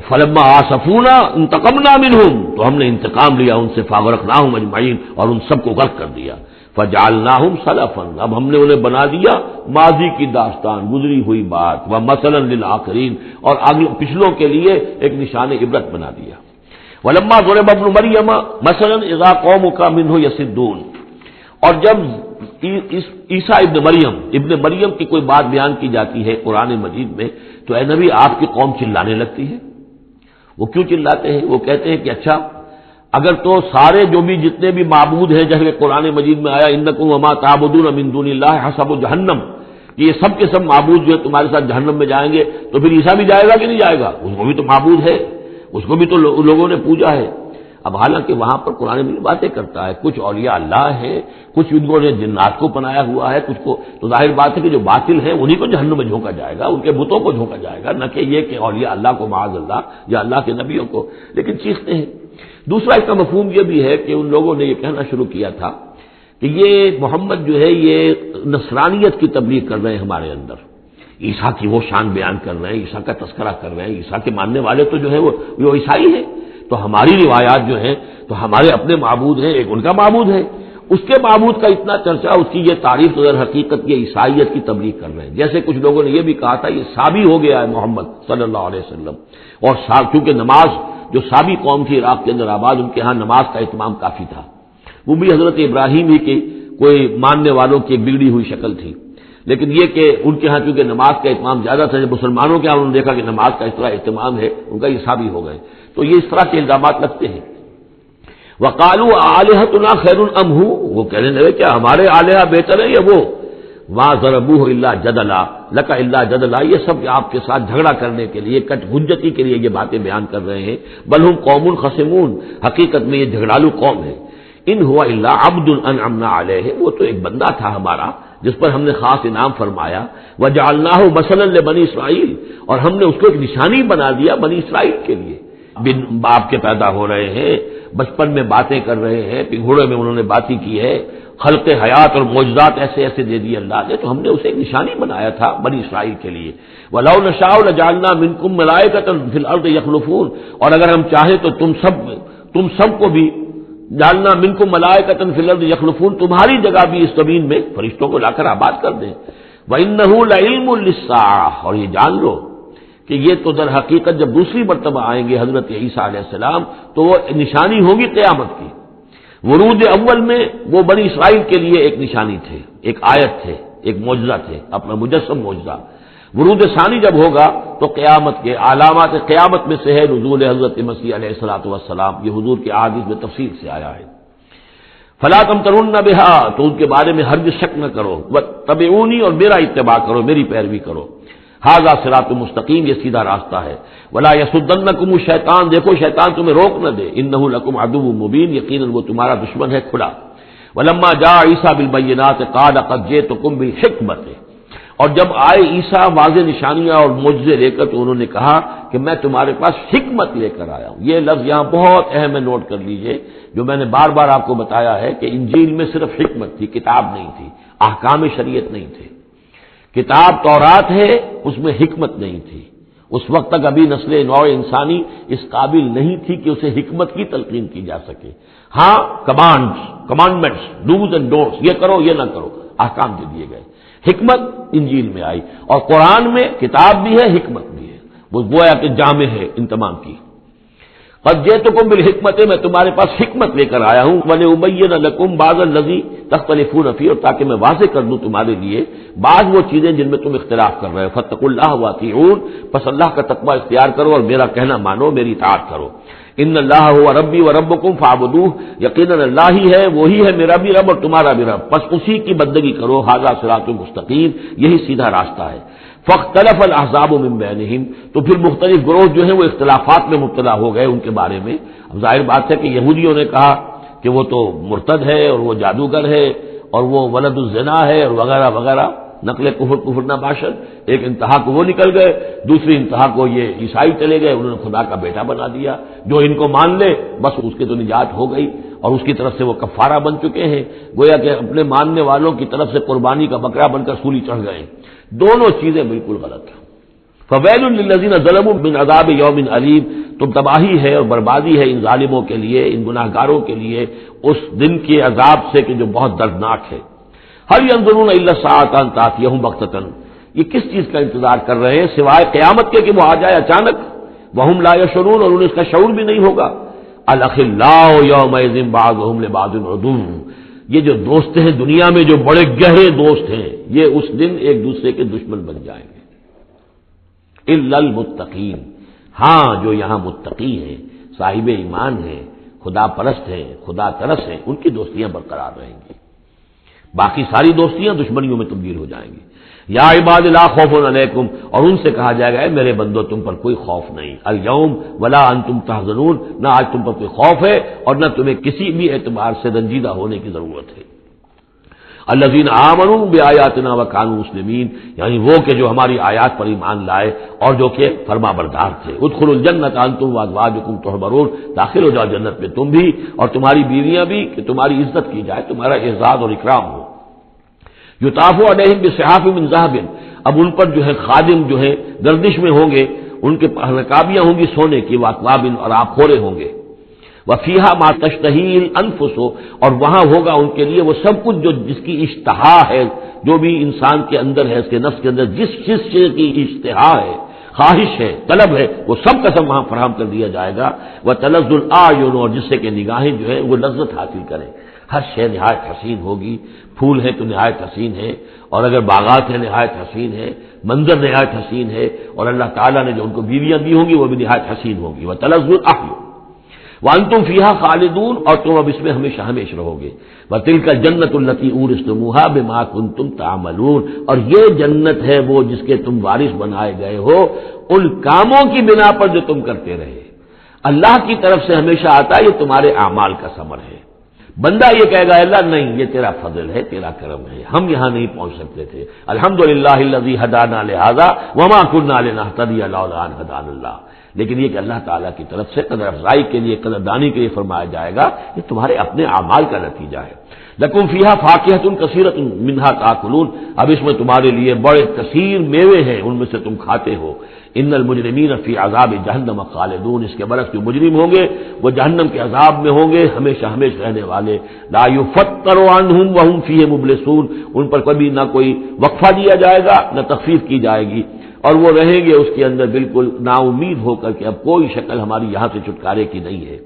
فلما آسفونا انتقمنا منہم، تو ہم نے انتقام لیا ان سے، فاغرقناہم اجمعین، اور ان سب کو غرق کر دیا۔ فجعلناہم سلفا، اب ہم نے انہیں بنا دیا ماضی کی داستان، گزری ہوئی بات، ومثلا للآخرین، اور آگے پچھلوں کے لیے ایک نشان عبرت بنا دیا۔ ولما ضرب ابن مریم مثلا اذا قومک منہ یصدون، اور جب عیسیٰ ابن مریم کی کوئی بات بیان کی جاتی ہے قرآن مجید میں تو اے نبی آپ کی قوم چلانے لگتی ہے۔ وہ کیوں چلاتے ہیں؟ وہ کہتے ہیں کہ اچھا اگر تو سارے جو بھی جتنے بھی معبود ہیں جیسے قرآن مجید میں آیا انکم وما تعبدون من دون اللہ حسب جہنم، کہ یہ سب کے سب معبود جو ہے تمہارے ساتھ جہنم میں جائیں گے، تو پھر عیسیٰ بھی جائے گا کہ نہیں جائے گا؟ اس کو بھی تو معبود ہے، اس کو بھی تو لوگوں نے پوجا ہے۔ اب حالانکہ وہاں پر قرآن مجید باتیں کرتا ہے، کچھ اولیاء اللہ ہیں، کچھ ان کو نے جنات کو بنایا ہوا ہے، کچھ کو، تو ظاہر بات ہے کہ جو باطل ہیں انہیں کو جہنم میں جھونکا جائے گا، ان کے بتوں کو جھونکا جائے گا، نہ کہ یہ کہ اولیاء اللہ کو معاذ اللہ یا اللہ کے نبیوں کو۔ لیکن چیختے ہیں دوسرا اس کا مفہوم یہ بھی ہے کہ ان لوگوں نے یہ کہنا شروع کیا تھا کہ یہ محمد جو ہے یہ نصرانیت کی تبلیغ کر رہے ہیں ہمارے اندر، عیسیٰ کی وہ شان بیان کر رہے ہیں، عیسیٰ کا تذکرہ کر رہے ہیں، عیسیٰ کے ماننے والے تو جو ہے وہ عیسائی ہیں، تو ہماری روایات جو ہیں تو ہمارے اپنے معبود ہیں، ایک ان کا معبود ہے، اس کے معبود کا اتنا چرچا، اس کی یہ تعریف تو در حقیقت یہ عیسائیت کی تبلیغ کر رہے ہیں۔ جیسے کچھ لوگوں نے یہ بھی کہا تھا یہ سابی ہو گیا ہے محمد صلی اللہ علیہ وسلم، اور کیونکہ نماز جو سابی قوم تھی عراق کے اندر آباد، ان کے ہاں نماز کا اہتمام کافی تھا، وہ بھی حضرت ابراہیم ہی کی کوئی ماننے والوں کی ایک بگڑی ہوئی شکل تھی، لیکن یہ کہ ان کے ہاں چونکہ نماز کا اہتمام زیادہ تھا، جب مسلمانوں کے ہاں انہوں نے دیکھا کہ نماز کا اس طرح اہتمام ہے، ان کا یہ سابی ہو گئے، تو یہ اس طرح کے الزامات لگتے ہیں۔ وقالوا آلہتنا خیر ام ہو، وہ کہنے لگے کیا ہمارے آلہہ بہتر ہیں یا وہ؟ ما ضربوہ الا جدلا لک الا جدلا، یہ سب آپ کے ساتھ جھگڑا کرنے کے لیے، کٹ حجتی کے لیے یہ باتیں بیان کر رہے ہیں، بل ہم قوم خصمون، حقیقت میں یہ جھگڑالو قوم ہے۔ ان ہوا الا عبد انعمنا علیہ، وہ تو ایک بندہ تھا ہمارا جس پر ہم نے خاص انعام فرمایا، وجعلناہ مثلا لبنی اسرائیل، اور ہم نے اس کو ایک نشانی بنا دیا بنی اسرائیل کے لیے، بن باپ کے پیدا ہو رہے ہیں، بچپن میں باتیں کر رہے ہیں، پنگھوڑے میں انہوں نے باتیں کی ہے، خلق حیات اور معجزات ایسے ایسے دے دیے اللہ نے، تو ہم نے اسے ایک نشانی بنایا تھا بنی اسرائیل کے لیے۔ وَلَوْ نَشَاءُ لَجَعَلْنَا مِنكُم مَلَائِكَةً فِي الْأَرْضِ يَخْلُفُونَ، اور اگر ہم چاہیں تو تم سب کو بھی جعلنا منکم ملائکۃ فی الارض یخلفون، تمہاری جگہ بھی اس زمین میں فرشتوں کو لا کر آباد کر دیں۔ وَإِنَّهُ لَعِلْمٌ لِلسَّاعَةِ، اور یہ جان لو کہ یہ تو در حقیقت جب دوسری مرتبہ آئیں گے حضرت عیسیٰ علیہ السلام تو وہ نشانی ہوگی قیامت کی۔ ورود اول میں وہ بنی اسرائیل کے لیے ایک نشانی تھے، ایک آیت تھے، ایک معجزہ تھے، اپنا مجسم معجزہ۔ ورود ثانی جب ہوگا تو قیامت کے علامات قیامت میں سے ہے نزول حضرت مسیح علیہ الصلوۃ والسلام، یہ حضور کی احادیث میں تفصیل سے آیا ہے۔ فلا تمترن بہا، تو ان کے بارے میں ہرگز شک نہ کرو، واتبعونی، اور میرا اتباع کرو، میری پیروی کرو۔ ھذا صراط مستقیم، یہ سیدھا راستہ ہے۔ ولا یصدنکم الشیطان، دیکھو شیطان تمہیں روک نہ دے، انہ لکم عدو مبین، یقیناً وہ تمہارا دشمن ہے کھلا۔ ولما جاء عیسیٰ بالبینات قال قد جئتکم بالحکمۃ، اور جب آئے عیسیٰ واضح نشانیاں اور معجزے لے کر تو انہوں نے کہا کہ میں تمہارے پاس حکمت لے کر آیا ہوں۔ یہ لفظ یہاں بہت اہم ہے، نوٹ کر لیجئے، جو میں نے بار بار آپ کو بتایا ہے کہ انجیل میں صرف حکمت تھی، کتاب نہیں تھی، احکام شریعت نہیں تھے۔ کتاب تورات ہے، اس میں حکمت نہیں تھی، اس وقت تک ابھی نسل نوع انسانی اس قابل نہیں تھی کہ اسے حکمت کی تلقین کی جا سکے۔ ہاں کمانڈمنٹس، ڈوز اینڈ ڈونٹس، یہ کرو یہ نہ کرو، احکام دے دیے گئے۔ حکمت انجیل میں آئی، اور قرآن میں کتاب بھی ہے حکمت بھی ہے، وہ گویا کہ جامع ہے ان تمام کی۔ قد جئتکم بالحکمت، میں تمہارے پاس حکمت لے کر آیا ہوں، ولأبین لکم بعض الذی تختلفون فیہ، اور تاکہ میں واضح کر دوں تمہارے لیے بعض وہ چیزیں جن میں تم اختلاف کر رہے ہو۔ فاتقوا اللہ واطیعون، پس اللہ کا تقوی اختیار کرو اور میرا کہنا مانو، میری اطاعت کرو۔ ان اللہ هو ربی وربکم فاعبدوہ، یقیناً اللہ ہی ہے، وہی ہے میرا بھی رب اور تمہارا بھی رب، بس اسی کی بندگی کرو۔ ھذا صراط مستقیم، یہی سیدھا راستہ ہے۔ فاختلف الاحزاب من بینہم، تو پھر مختلف گروہ جو ہیں وہ اختلافات میں مبتلا ہو گئے ان کے بارے میں۔ اب ظاہر بات ہے کہ یہودیوں نے کہا کہ وہ تو مرتد ہے اور وہ جادوگر ہے اور وہ ولد الزنا ہے اور وغیرہ وغیرہ، نقل کفر نہ باشد۔ ایک انتہا کو وہ نکل گئے، دوسری انتہا کو یہ عیسائی چلے گئے، انہوں نے خدا کا بیٹا بنا دیا، جو ان کو مان لے بس اس کے تو نجات ہو گئی، اور اس کی طرف سے وہ کفارہ بن چکے ہیں، گویا کہ اپنے ماننے والوں کی طرف سے قربانی کا بکرا بن کر سولی چڑھ گئے۔ دونوں چیزیں بالکل غلط ہیں۔ فویل للذین ظلموا من عذاب یوم علیم، تو تباہی ہے اور بربادی ہے ان ظالموں کے لیے، ان گناہ گاروں کے لیے اس دن کے عذاب سے کہ جو بہت دردناک ہے۔ هل ينظرون الا الساعة ان تأتيهم بغتة، یہ کس چیز کا انتظار کر رہے ہیں سوائے قیامت کے کہ وہ آ جائے اچانک۔ وهم لا يشعرون، اور انہیں اس کا شعور بھی نہیں ہوگا۔ الاخلاء يومئذ بعضهم لبعض عدو، یہ جو دوست ہیں دنیا میں جو بڑے گہرے دوست ہیں، یہ اس دن ایک دوسرے کے دشمن بن جائیں گے۔ الا المتقین، ہاں جو یہاں متقی ہیں، صاحب ایمان ہیں، خدا پرست ہیں، خدا ترس ہیں، ان کی دوستیاں برقرار رہیں گی، باقی ساری دوستیاں دشمنیوں میں تبدیل ہو جائیں گی۔ یا عباد لا خوف علیکم، اور ان سے کہا جائے گا اے میرے بندو تم پر کوئی خوف نہیں، الیوم ولا انتم تحزنون، نہ آج تم پر کوئی خوف ہے اور نہ تمہیں کسی بھی اعتبار سے رنجیدہ ہونے کی ضرورت ہے۔ الذین آمنوا بآیاتنا وکانوا مسلمین، یعنی وہ کہ جو ہماری آیات پر ایمان لائے اور جو کہ فرما بردار تھے۔ ادخلوا الجنۃ انتم وازواجکم تحبرون، داخل ہو جاؤ جنت میں تم بھی اور تمہاری بیویاں بھی، کہ تمہاری عزت کی جائے، تمہارا اعزاز اور اکرام ہو۔ یطاف علیہم بصحاف من ذہب، اب ان پر جو ہے خادم جو ہے گردش میں ہوں گے، ان کے رکابیاں ہوں گی سونے کی، واکواب اور آبخورے ہوں گے، وفیہا ما تشتہی الانفس، اور وہاں ہوگا ان کے لیے وہ سب کچھ جو جس کی اشتہا ہے، جو بھی انسان کے اندر ہے، اس کے نفس کے اندر جس چیز کی اشتہا ہے، خواہش ہے، طلب ہے، وہ سب کا سب وہاں فراہم کر دیا جائے گا۔ وتلذ الاعین، اور جس سے کہ نگاہیں جو ہے وہ لذت حاصل کریں، ہر شے نہایت حسین ہوگی، پھول ہے تو نہایت حسین ہے، اور اگر باغات ہیں نہایت حسین ہے، منظر نہایت حسین ہے، اور اللہ تعالیٰ نے جو ان کو بیویاں دی ہوں گی وہ بھی نہایت حسین ہوگی۔ وتلذ الاعین وانتم فیہا خالدون، اور تم اب اس میں ہمیشہ ہمیشہ رہو گے۔ وتلک الجنۃ التی اورثتموہا بما کنتم تعملون، اور یہ جنت ہے وہ جس کے تم وارث بنائے گئے ہو ان کاموں کی بنا پر جو تم کرتے رہے۔ اللہ کی طرف سے ہمیشہ آتا ہے یہ تمہارے اعمال کا ثمر ہے۔ بندہ یہ کہے گا اللہ نہیں، یہ تیرا فضل ہے، تیرا کرم ہے، ہم یہاں نہیں پہنچ سکتے تھے، الحمدللہ الذی ہدانا لہذا وما كنا لنہتدی لولا ان ہدانا اللہ، لیکن یہ کہ اللہ تعالیٰ کی طرف سے قدر افزائی کے لیے، قدر دانی کے لیے فرمایا جائے گا، یہ تمہارے اپنے اعمال کا نتیجہ ہے۔ لکم فیہا فاکہۃ کثیرۃ منہا تاکلون، اب اس میں تمہارے لیے بڑے کثیر میوے ہیں، ان میں سے تم کھاتے ہو۔ ان المجرمین فی عذاب جہنم خالدون، اس کے برعکس جو مجرم ہوں گے وہ جہنم کے عذاب میں ہوں گے، ہمیشہ ہمیشہ رہنے والے۔ لا یفتر عنہم وہم فیہ مبلسون، ان پر کبھی نہ کوئی وقفہ دیا جائے گا نہ تخفیف کی جائے گی، اور وہ رہیں گے اس کے اندر بالکل نا امید ہو کر کہ اب کوئی شکل ہماری یہاں سے چھٹکارے کی نہیں ہے۔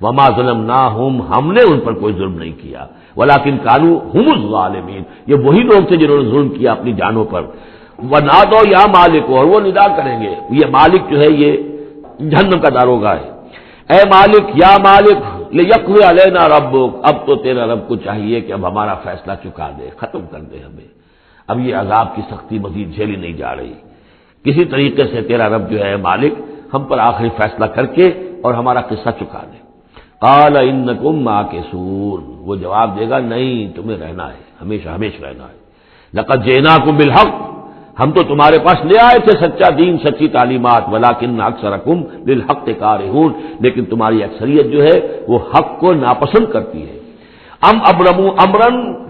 وما ظلمناہم، ہم نے ان پر کوئی ظلم نہیں کیا، ولکن کانوا ھم الظالمین، یہ وہی لوگ تھے جنہوں نے ظلم کیا اپنی جانوں پر۔ ونادوا یا مالک، اور وہ ندا کریں گے، یہ مالک جو ہے یہ جہنم کا داروغہ ہے، اے مالک یا مالک لیقضی علینا ربک، اب تو تیرا رب کو چاہیے کہ اب ہمارا فیصلہ چکا دے، ختم کر دے ہمیں، اب یہ عذاب کی سختی مزید جھیلی نہیں جا رہی، کسی طریقے سے تیرا رب جو ہے مالک ہم پر آخری فیصلہ کر کے اور ہمارا قصہ چکا دے۔ قال انکم ماکثون، وہ جواب دے گا نہیں، تمہیں رہنا ہے، ہمیشہ ہمیشہ رہنا ہے۔ لقد جئناکم بالحق، ہم تو تمہارے پاس لے آئے تھے سچا دین، سچی تعلیمات، ولکن اکثرکم للحق کارہون، لیکن تمہاری اکثریت جو ہے وہ حق کو ناپسند کرتی ہے۔ ام ابرموا امرا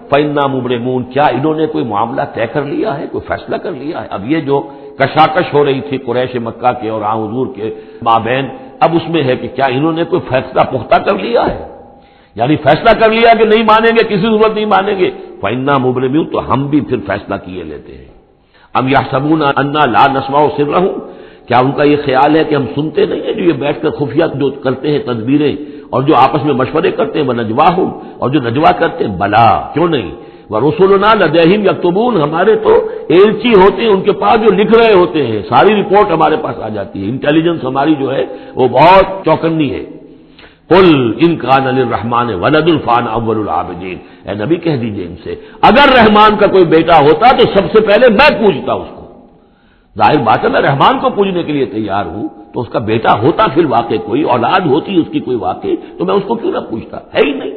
فإنا مبرمون، کیا انہوں نے کوئی معاملہ طے کر لیا ہے، کوئی فیصلہ کر لیا ہے؟ اب یہ جو کشاکش ہو رہی تھی قریش مکہ کے اور حضور کے مابین، اب اس میں ہے کہ کیا انہوں نے کوئی فیصلہ پختہ کر لیا ہے، یعنی فیصلہ کر لیا کہ نہیں مانیں گے، کسی صورت نہیں مانیں گے، فإنا مبرمون، تو ہم بھی پھر فیصلہ کیے لیتے ہیں۔ ام یحسبون انا لا نسمع سرهم، کیا ان کا یہ خیال ہے کہ ہم سنتے نہیں ہیں جو یہ بیٹھ کر خفیہ جو کرتے ہیں تدبیریں اور جو آپس میں مشورے کرتے ہیں، ونجواہم، اور جو نجوا کرتے ہیں، بلا کیوں نہیں، ورسلنا لدیہم یکتبون، ہمارے تو ایلچی ہوتے ہیں ان کے پاس جو لکھ رہے ہوتے ہیں، ساری رپورٹ ہمارے پاس آ جاتی ہے، انٹیلیجنس ہماری جو ہے وہ بہت چوکنی ہے۔ قل ان کان للرحمن ولد فانا اول العابدین، اے نبی کہہ دیجئے ان سے اگر رحمان کا کوئی بیٹا ہوتا تو سب سے پہلے میں پوجتا اس کو، ظاہر بات ہے میں رحمان کو پوجنے کے لیے تیار ہوں، تو اس کا بیٹا ہوتا پھر واقع کوئی اولاد ہوتی اس کی کوئی واقع، تو میں اس کو کیوں نہ پوچھتا، ہے ہی نہیں۔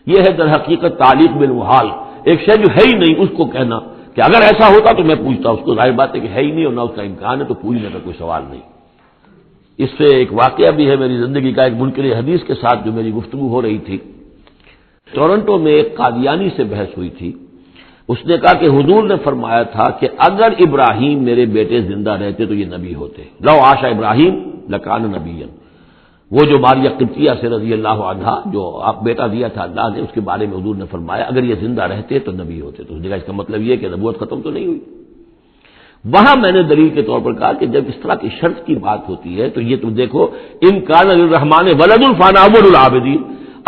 یہ ہے در حقیقت تعلیق بالمحال، ایک شے جو ہے ہی نہیں اس کو کہنا کہ اگر ایسا ہوتا تو میں پوچھتا اس کو، ظاہر بات ہے کہ ہے ہی نہیں اور نہ اس کا امکان ہے، تو پوچھنے کا کوئی سوال نہیں۔ اس سے ایک واقعہ بھی ہے میری زندگی کا، ایک منکر حدیث کے ساتھ جو میری گفتگو ہو رہی تھی، ٹورنٹو میں ایک قادیانی سے بحث ہوئی تھی، اس نے کہا کہ حضور نے فرمایا تھا کہ اگر ابراہیم میرے بیٹے زندہ رہتے تو یہ نبی ہوتے، لو عاش ابراہیم لکان نبیا، وہ جو ماریہ قبطیہ سے رضی اللہ عنہا جو آپ بیٹا دیا تھا اللہ نے، اس کے بارے میں حضور نے فرمایا اگر یہ زندہ رہتے تو نبی ہوتے، تو اس نے کہا اس کا مطلب یہ کہ نبوت ختم تو نہیں ہوئی۔ وہاں میں نے دلیل کے طور پر کہا کہ جب اس طرح کی شرط کی بات ہوتی ہے تو یہ تم دیکھو، ان کان للرحمن ولد فانا اول العابدین،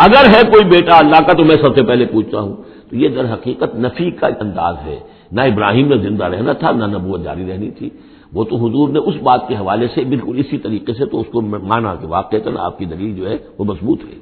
اگر ہے کوئی بیٹا اللہ کا تو میں سب سے پہلے پوچھتا ہوں، تو یہ در حقیقت نفی کا انداز ہے، نہ ابراہیم میں زندہ رہنا تھا نہ نبوت جاری رہنی تھی، وہ تو حضور نے اس بات کے حوالے سے بالکل اسی طریقے سے تو اس کو مانا کہ واقعتاً آپ کی دلیل جو ہے وہ مضبوط ہے۔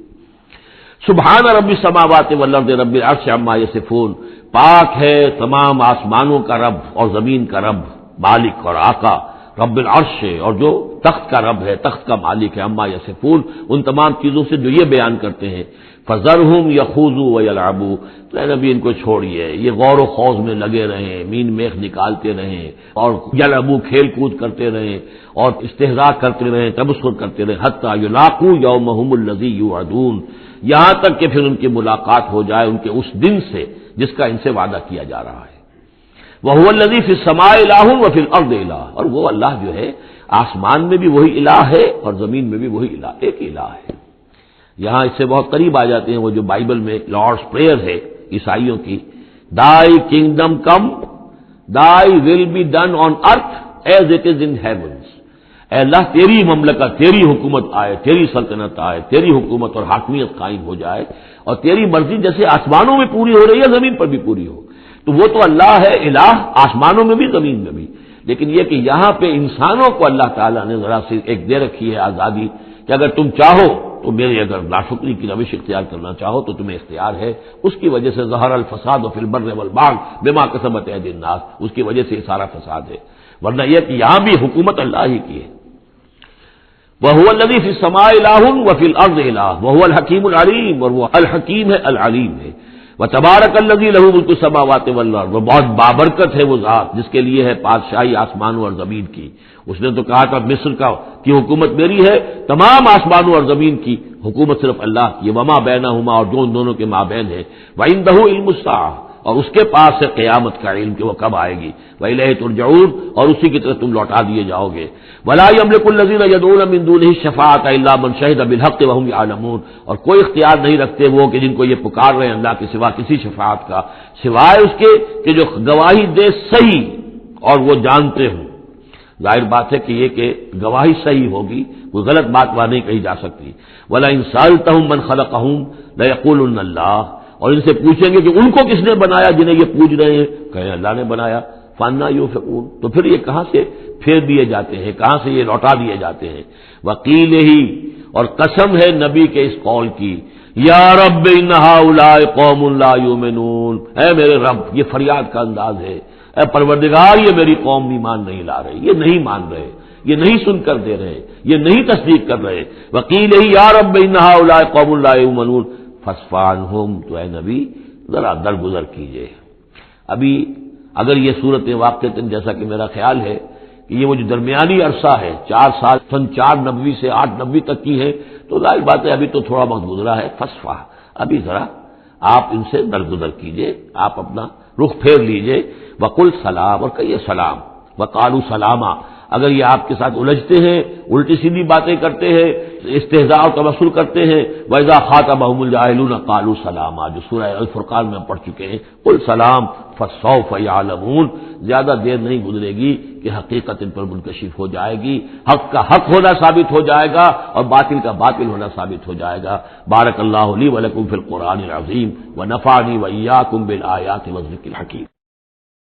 سبحان رب السماوات والارض رب العرش عما یصفون، پاک ہے تمام آسمانوں کا رب اور زمین کا رب، مالک اور آقا، رب العرش سے، اور جو تخت کا رب ہے، تخت کا مالک ہے، عما یصفون، ان تمام چیزوں سے جو یہ بیان کرتے ہیں، فذرہم یخوضوا ویلعبوا، تو اے نبی ان کو چھوڑیے، یہ غور و خوض میں لگے رہیں، مین میخ نکالتے رہیں، اور یلعبوا کھیل کود کرتے رہیں، اور استہزاء کرتے رہیں، تبصر کرتے رہیں، حتی یلاقوا یومہم الذی یوعدون، یہاں تک کہ پھر ان کی ملاقات ہو جائے ان کے اس دن سے جس کا ان سے وعدہ کیا جا رہا ہے۔ وَهُوَ الَّذِي فِي السَّمَاءِ إِلَٰهٌ وَفِي الْأَرْضِ إِلَٰهٌ، اور وہ اللہ جو ہے آسمان میں بھی وہی الہ ہے اور زمین میں بھی وہی الہ، ایک ہی الہ ہے۔ یہاں اس سے بہت قریب آ جاتے ہیں وہ جو بائبل میں لارڈس پریئر ہے عیسائیوں کی، دائی kingdom come thy will be done on earth as it is in heavens, اے اللہ تیری مملکت، تیری حکومت آئے، تیری سلطنت آئے، تیری حکومت اور حاکمیت قائم ہو جائے، اور تیری مرضی جیسے آسمانوں میں پوری ہو رہی ہے زمین پر بھی پوری ہو۔ تو وہ تو اللہ ہے الہ، آسمانوں میں بھی زمین میں بھی، لیکن یہ کہ یہاں پہ انسانوں کو اللہ تعالیٰ نے ذرا سی ایک دے رکھی ہے آزادی کہ اگر تم چاہو تو میری اگر ناشکری کی روش اختیار کرنا چاہو تو تمہیں اختیار ہے۔ اس کی وجہ سے ظہر الفساد فی البر والبحر بما کسبت ایدی الناس، اس کی وجہ سے یہ سارا فساد ہے، ورنہ یہ کہ یہاں بھی حکومت اللہ ہی کی ہے۔ وَهُوَ الَّذِي فِي السَّمَاءِ إِلَٰهٌ وَفِي الْأَرْضِ إِلَٰهٌ وَهُوَ الْحَكِيمُ الْعَلِيمُ، اور وہ الحکیم ہے العلیم ہے۔ وَتَبَارَكَ الَّذِي لَهُ مُلْكُ السَّمَاوَاتِ وَالْأَرْضِ، وہ بہت بابرکت ہے وہ ذات جس کے لیے ہے بادشاہی آسمانوں اور زمین کی۔ اس نے تو کہا تھا مصر کی حکومت میری ہے، تمام آسمانوں اور زمین کی حکومت صرف اللہ کی، وما بینہما، اور جو ان دونوں کے مابین ہے، وعندہ علم الساعہ، اور اس کے پاس ہے قیامت کا علم کہ وہ کب آئے گی، وإلیہ ترجعون، اور اسی کی طرف تم لوٹا دیے جاؤ گے۔ ولا یملک الذین یدعون من دونہ الشفاعۃ الا من شہد بالحق وهم یعلمون، اور کوئی اختیار نہیں رکھتے وہ کہ جن کو یہ پکار رہے ہیں اللہ کے سوا کسی شفاعت کا، سوائے اس کے کہ جو گواہی دے صحیح اور وہ جانتے ہوں۔ ظاہر بات ہے کہ یہ کہ گواہی صحیح ہوگی، کوئی غلط بات وہاں نہیں کہی جا سکتی۔ وَلَئِن سَأَلْتَهُم مَّن خَلَقَهُم لَّيَقُولُنَّ اللَّهُ، اور ان سے پوچھیں گے کہ ان کو کس نے بنایا جنہیں یہ پوچھ رہے ہیں، کہیں اللہ نے بنایا۔ فَأَنَّىٰ يُؤْفَكُونَ، تو پھر یہ کہاں سے پھیر دیے جاتے ہیں، کہاں سے یہ لوٹا دیے جاتے ہیں۔ وَقِيلِهِ، اور قسم ہے نبی کے اس قول کی، یا رب ان هؤلاء قوم لا يؤمنون، اے میرے رب، یہ فریاد کا انداز ہے، اے پروردگار یہ میری قوم ایمان نہیں لا رہے، یہ نہیں مان رہے، یہ نہیں سن کر دے رہے، یہ نہیں تصدیق کر رہے۔ وَقِيلِهِ یا رب ان هؤلاء قوم لا يؤمنون فاصفح عنهم، تو اے نبی ذرا درگزر کیجئے۔ ابھی اگر یہ صورت واقعتاً جیسا کہ میرا خیال ہے کہ یہ وہ جو درمیانی عرصہ ہے 4 سال سن 490 سے 890 تک کی ہے، تو ظاہر بات ہے ابھی تو تھوڑا وقت گزرا ہے، فصفح، ابھی ذرا آپ ان سے درگزر کیجئے، آپ اپنا رخ پھیر لیجئے۔ وقل سلام، اور کہیے سلام، وقالوا سلاما، اگر یہ آپ کے ساتھ الجھتے ہیں، الٹی سیدھی باتیں کرتے ہیں، استہزاء اور تبصر کرتے ہیں، وَإِذَا خَاطَبَهُمُ الْجَاهِلُونَ قَالُوا سَلَامًا، جو سورہ الفرقان میں پڑھ چکے ہیں، قل سلام فَسَوْفَ يَعْلَمُونَ، زیادہ دیر نہیں گزرے گی کہ حقیقت ان پر منکشف ہو جائے گی، حق کا حق ہونا ثابت ہو جائے گا اور باطل کا باطل ہونا ثابت ہو جائے گا۔ بارک اللہ لی ولکم فی القرآن العظیم ونفعنی وإیاکم بالآیات والذکر الحکیم۔